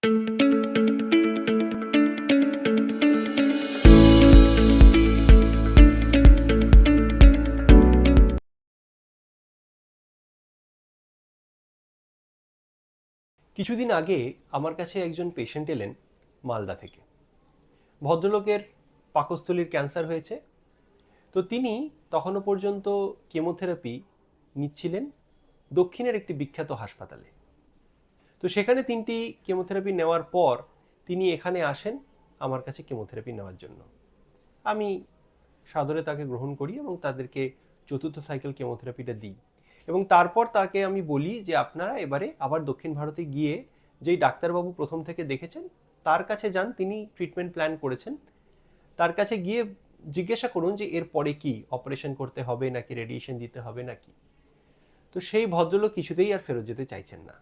কিছুদিন আগে আমার কাছে একজন পেশেন্ট এলেন মালদা থেকে। ভদ্রলোকের পাকস্থলীর ক্যান্সার হয়েছে। তো তিনি তখনও পর্যন্ত কেমোথেরাপি নিচ্ছিলেন দক্ষিণের একটি বিখ্যাত হাসপাতালে। তো সেখানে 3টি কেমোথেরাপি নেওয়ার পর তিনি এখানে আসেন আমার কাছে কেমোথেরাপি নেওয়ার জন্য। আমি সাদরে তাকে গ্রহণ করি এবং তাদেরকে চতুর্থ সাইকেল কেমোথেরাপিটা দিই। এবং তারপর তাকে আমি বলি যে আপনারা এবারে আবার দক্ষিণ ভারতে গিয়ে যেই ডাক্তারবাবু প্রথম থেকে দেখেছেন তার কাছে যান, তিনি ট্রিটমেন্ট প্ল্যান করেছেন। তার কাছে গিয়ে জিজ্ঞাসা করুন যে এর পরে কি অপারেশন করতে হবে নাকি রেডিয়েশন দিতে হবে নাকি। তো সেই ভদ্রলোক কিছুতেই আর ফেরত যেতে চাইছেন না।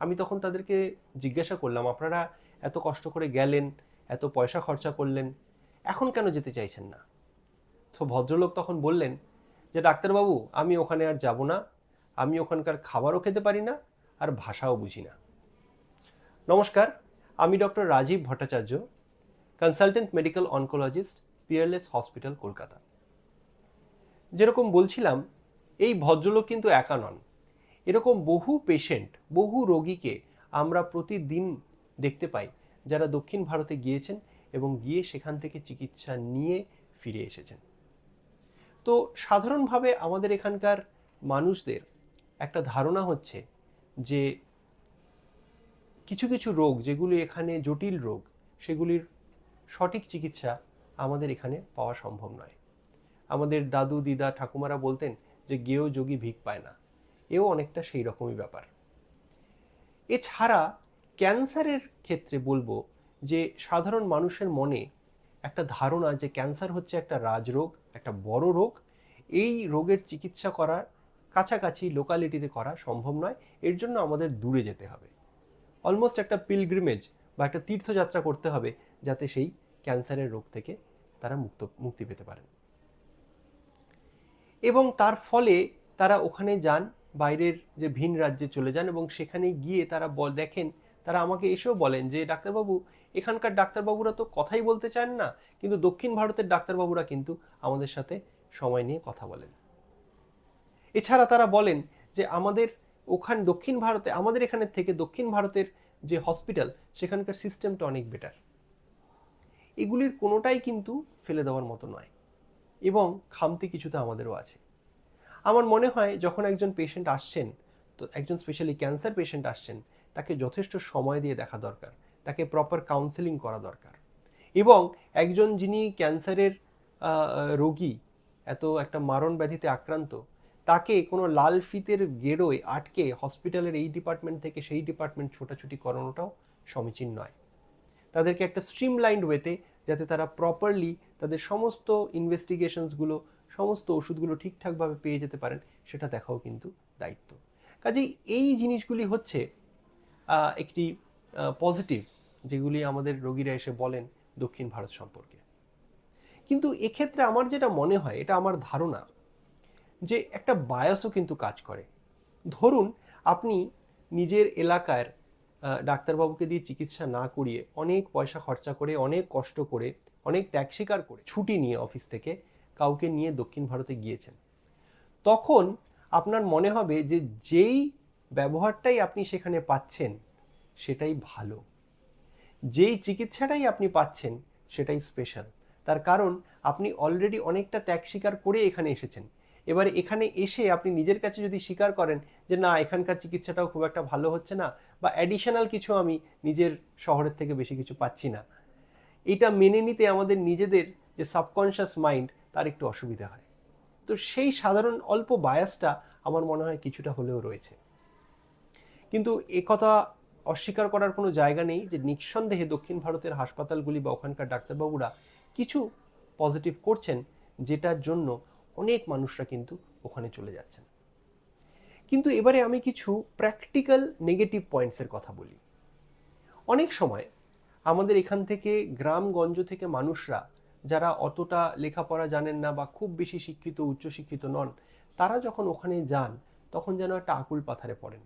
আমি তখন তাদেরকে জিজ্ঞাসা করলাম, আপনারা এত কষ্ট করে গেলেন, এত পয়সা খরচা করলেন, এখন কেন যেতে চাইছেন না? তো ভদ্রলোক তখন বললেন যে ডাক্তারবাবু, আমি ওখানে আর যাব না, আমি ওখানকার খাবারও খেতে পারি না আর ভাষাও বুঝি না। নমস্কার, আমি doctor Rajib Bhattacharya, consultant medical oncologist, Peerless hospital, Kolkata. যেরকম বলছিলাম, এই ভদ্রলোক কিন্তু একা নন। এরকম বহু পেশেন্ট, বহু রোগীকে আমরা প্রতিদিন দেখতে পাই যারা দক্ষিণ ভারতে গিয়েছেন এবং গিয়ে সেখান থেকে চিকিৎসা নিয়ে ফিরে এসেছেন। তো সাধারণভাবে আমাদের এখানকার মানুষদের একটা ধারণা হচ্ছে যে কিছু কিছু রোগ যেগুলি এখানে জটিল রোগ, সেগুলির সঠিক চিকিৎসা আমাদের এখানে পাওয়া সম্ভব নয়। আমাদের দাদু দিদা ঠাকুমারা বলতেন যে গেও যোগী ভিক পায় না, এও অনেকটা সেই রকমই ব্যাপার। এছাড়া ক্যান্সারের ক্ষেত্রে বলবো যে সাধারণ মানুষের মনে একটা ধারণা যে ক্যান্সার হচ্ছে একটা রাজরোগ, একটা বড় রোগ, এই রোগের চিকিৎসা করার কাছাকাছি লোকালিটিতে করা সম্ভব নয়, এর জন্য আমাদের দূরে যেতে হবে। অলমোস্ট একটা পিলগ্রিমেজ বা একটা তীর্থযাত্রা করতে হবে যাতে সেই ক্যান্সারের রোগ থেকে তারা মুক্তি পেতে পারেন। এবং তার ফলে তারা ওখানে যান, বাইরের যে ভিন রাজ্যে চলে যান এবং সেখানে গিয়ে তারা দেখেন, তারা আমাকে এসেও বলেন যে ডাক্তারবাবু, এখানকার ডাক্তারবাবুরা তো কথাই বলতে চান না, কিন্তু দক্ষিণ ভারতের ডাক্তারবাবুরা কিন্তু আমাদের সাথে সময় নিয়ে কথা বলেন। এছাড়া তারা বলেন যে আমাদের দক্ষিণ ভারতে, আমাদের এখানের থেকে দক্ষিণ ভারতের যে হসপিটাল, সেখানকার সিস্টেমটা অনেক বেটার। এগুলির কোনোটাই কিন্তু ফেলে দেওয়ার মতো নয় এবং খামতি কিছুটা আমাদেরও আছে। আমার মনে হয় যখন একজন পেশেন্ট আসছেন, তো একজন স্পেশালি ক্যান্সার পেশেন্ট আসছেন, তাকে যথেষ্ট সময় দিয়ে দেখা দরকার, তাকে প্রপার কাউন্সেলিং করা দরকার। এবং একজন যিনি ক্যান্সারের রোগী, এত একটা মারণ ব্যাধিতে আক্রান্ত, তাকে কোনো লাল ফিতের গেরোয় আটকে হসপিটালের এই ডিপার্টমেন্ট থেকে সেই ডিপার্টমেন্ট ছোটাছুটি করানোটাও সমীচীন নয়। তাদেরকে একটা স্ট্রিমলাইন্ড ওয়েতে, যাতে তারা প্রপারলি তাদের সমস্ত ইনভেস্টিগেশনসগুলো, সমস্ত ওষুধগুলো ঠিকঠাকভাবে পেয়ে যেতে পারেন, সেটা দেখাও কিন্তু দায়িত্ব। কাজেই এই জিনিসগুলি হচ্ছে একটি পজিটিভ, যেগুলি আমাদের রোগীরা এসে বলেন দক্ষিণ ভারত সম্পর্কে। কিন্তু এক্ষেত্রে আমার যেটা মনে হয়, এটা আমার ধারণা, যে একটা বায়াসও কিন্তু কাজ করে। ধরুন আপনি নিজের এলাকার ডাক্তারবাবুকে দিয়ে চিকিৎসা না করিয়ে অনেক পয়সা খরচা করে, অনেক কষ্ট করে, অনেক ত্যাগ স্বীকার করে ছুটি নিয়ে অফিস থেকে কাউকে নিয়ে দক্ষিণ ভারতে গিয়েছেন। তখন আপনার মনে হবে যে যেই ব্যবহারটাই আপনি সেখানে পাচ্ছেন সেটাই ভালো, যেই চিকিৎসাটাই আপনি পাচ্ছেন সেটাই স্পেশাল। তার কারণ আপনি অলরেডি অনেকটা ত্যাগ স্বীকার করে এখানে এসেছেন। এবারে এখানে এসে আপনি নিজের কাছে যদি স্বীকার করেন যে না, এখানকার চিকিৎসাটাও খুব একটা ভালো হচ্ছে না, বা অ্যাডিশনাল কিছু আমি নিজের শহরের থেকে বেশি কিছু পাচ্ছি না, এটা মেনে নিতে আমাদের নিজেদের যে সাবকনশিয়াস মাইন্ড, তার একটু অসুবিধা হয়। তো সেই সাধারণ অল্প বায়াসটা আমার মনে হয় কিছুটা হলেও রয়েছে। কিন্তু একথা অস্বীকার করার কোনো জায়গা নেই যে নিঃসন্দেহে দক্ষিণ ভারতের হাসপাতালগুলি বা ওখানকার ডাক্তারবাবুরা কিছু পজিটিভ করছেন, যেটার জন্য অনেক মানুষরা কিন্তু ওখানে চলে যাচ্ছেন। কিন্তু এবারে আমি কিছু প্র্যাকটিক্যাল নেগেটিভ পয়েন্টসের কথা বলি। অনেক সময় আমাদের এখান থেকে গ্রামগঞ্জ থেকে মানুষরা, যারা অতটা লেখাপড়া জানেন না বা খুব বেশি শিক্ষিত, উচ্চশিক্ষিত নন, তারা যখন ওখানে যান তখন যেন একটা আকুল পাথারে পড়েন।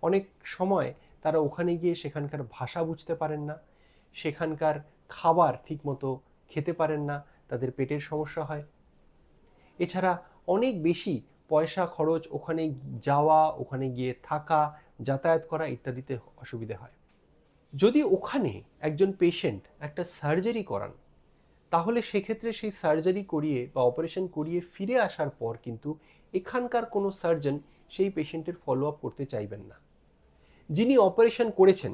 অনেক সময় তারা ওখানে গিয়ে সেখানকার ভাষা বুঝতে পারেন না, সেখানকার খাবার ঠিকমতো খেতে পারেন না, তাদের পেটের সমস্যা হয়। এছাড়া অনেক বেশি পয়সা খরচ, ওখানে যাওয়া, ওখানে গিয়ে থাকা, যাতায়াত করা ইত্যাদিতে অসুবিধে হয়। যদি ওখানে একজন পেশেন্ট একটা সার্জারি করান, তাহলে সেক্ষেত্রে সেই সার্জারি করিয়ে বা অপারেশন করিয়ে ফিরে আসার পর কিন্তু এখানকার কোনো সার্জন সেই পেশেন্টের ফলো আপ করতে চাইবেন না। যিনি অপারেশন করেছেন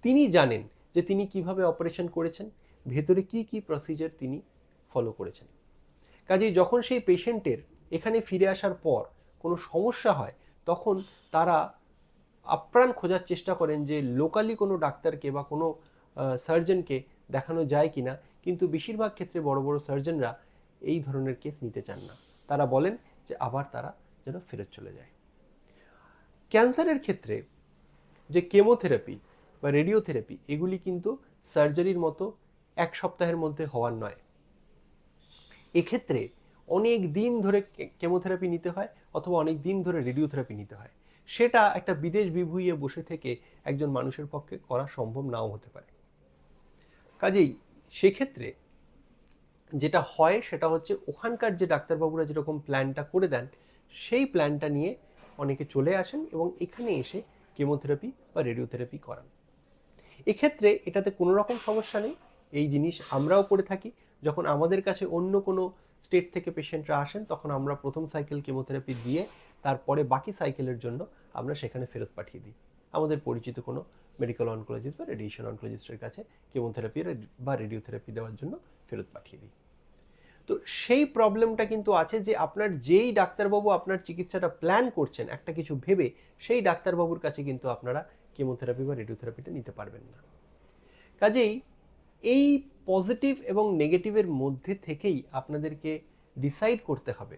তিনি জানেন যে তিনি কিভাবে অপারেশন করেছেন, ভেতরে কি কি প্রসিজার তিনি ফলো করেছেন। কাজেই যখন সেই পেশেন্টের এখানে ফিরে আসার পর কোনো সমস্যা হয়, তখন তারা আপ্রাণ খোঁজার চেষ্টা করেন যে লোকালি কোনো ডাক্তারকে বা কোনো সার্জনকে দেখানো যায় কিনা, কিন্তু বেশিরভাগ ক্ষেত্রে বড় বড় সার্জনরা এই ধরনের কেস নিতে চান না। তারা বলেন যে আবার তারা যেন ফেরত চলে যায়। ক্যান্সারের ক্ষেত্রে যে কেমোথেরাপি বা রেডিওথেরাপি, এগুলি কিন্তু সার্জারির মতো এক সপ্তাহের মধ্যে হওয়ার নয়। এক্ষেত্রে অনেক দিন ধরে কেমোথেরাপি নিতে হয় অথবা অনেক দিন ধরে রেডিওথেরাপি নিতে হয়। সেটা একটা বিদেশ বিভুঁইয়ে বসে থেকে একজন মানুষের পক্ষে করা সম্ভব নাও হতে পারে। কাজেই সেক্ষেত্রে যেটা হয় সেটা হচ্ছে ওখানকার যে ডাক্তারবাবুরা যেরকম প্ল্যানটা করে দেন, সেই প্ল্যানটা নিয়ে অনেকে চলে আসেন এবং এখানে এসে কেমোথেরাপি বা রেডিওথেরাপি করান। এক্ষেত্রে এটাতে কোনো রকম সমস্যা নেই। এই জিনিস আমরাও করে থাকি। যখন আমাদের কাছে অন্য কোনো স্টেট থেকে পেশেন্টরা আসেন, তখন আমরা প্রথম সাইকেল কেমোথেরাপি দিয়ে তারপরে বাকি সাইকেলের জন্য আমরা সেখানে ফেরত পাঠিয়ে দিই আমাদের পরিচিত কোনো মেডিকেল অনকোলজিস্ট বা রেডিয়েশন অনকোলজিস্টের কাছে কেমোথেরাপি বা রেডিওথেরাপি দেওয়ার জন্য ফেরত পাঠিয়ে দিই। তো সেই প্রবলেমটা কিন্তু আছে যে আপনার যেই ডাক্তারবাবু আপনার চিকিৎসাটা প্ল্যান করছেন একটা কিছু ভেবে, সেই ডাক্তারবাবুর কাছে কিন্তু আপনারা কেমোথেরাপি বা রেডিওথেরাপিটা নিতে পারবেন না। কাজেই এই পজিটিভ এবং নেগেটিভের মধ্যে থেকেই আপনাদেরকে ডিসাইড করতে হবে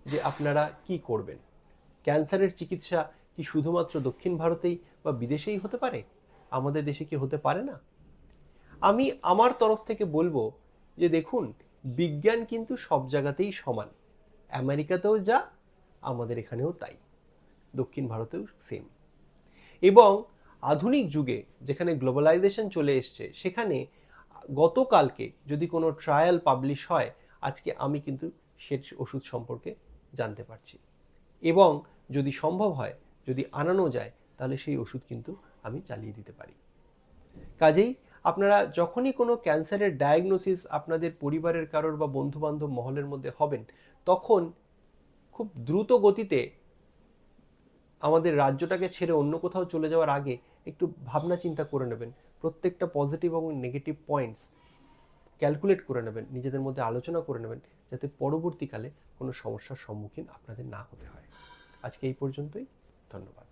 যে আপনারা কি করবেন। ক্যান্সারের চিকিৎসা কি শুধুমাত্র দক্ষিণ ভারতেই বা বিদেশেই হতে পারে? আমাদের দেশে কি হতে পারে না? আমি আমার তরফ থেকে বলবো যে দেখুন, বিজ্ঞান কিন্তু সব জায়গাতেই সমান। আমেরিকাতেও যা, আমাদের এখানেও তাই, দক্ষিণ ভারতেও সেম। এবং আধুনিক যুগে যেখানে গ্লোবালাইজেশন চলে এসছে, সেখানে গতকালকে যদি কোনো ট্রায়াল পাবলিশ হয়, আজকে আমি কিন্তু সে ওষুধ সম্পর্কে জানতে পারছি এবং যদি সম্ভব হয়, যদি আনানো যায়, তাহলে সেই ওষুধ কিন্তু আমি চালিয়ে দিতে পারি। কাজেই আপনারা যখনই কোনো ক্যান্সারের ডায়াগনোসিস আপনাদের পরিবারের কারোর বা বন্ধুবান্ধব মহলের মধ্যে হবেন, তখন খুব দ্রুত গতিতে আমাদের রাজ্যটাকে ছেড়ে অন্য কোথাও চলে যাওয়ার আগে একটু ভাবনা চিন্তা করে নেবেন। প্রত্যেকটা পজিটিভ এবং নেগেটিভ পয়েন্টস ক্যালকুলেট করে নেবেন, নিজেদের মধ্যে আলোচনা করে নেবেন, যাতে পরবর্তীকালে কোনো সমস্যার সম্মুখীন আপনাদের না হতে হয়। আজকে এই পর্যন্তই। ধন্যবাদ।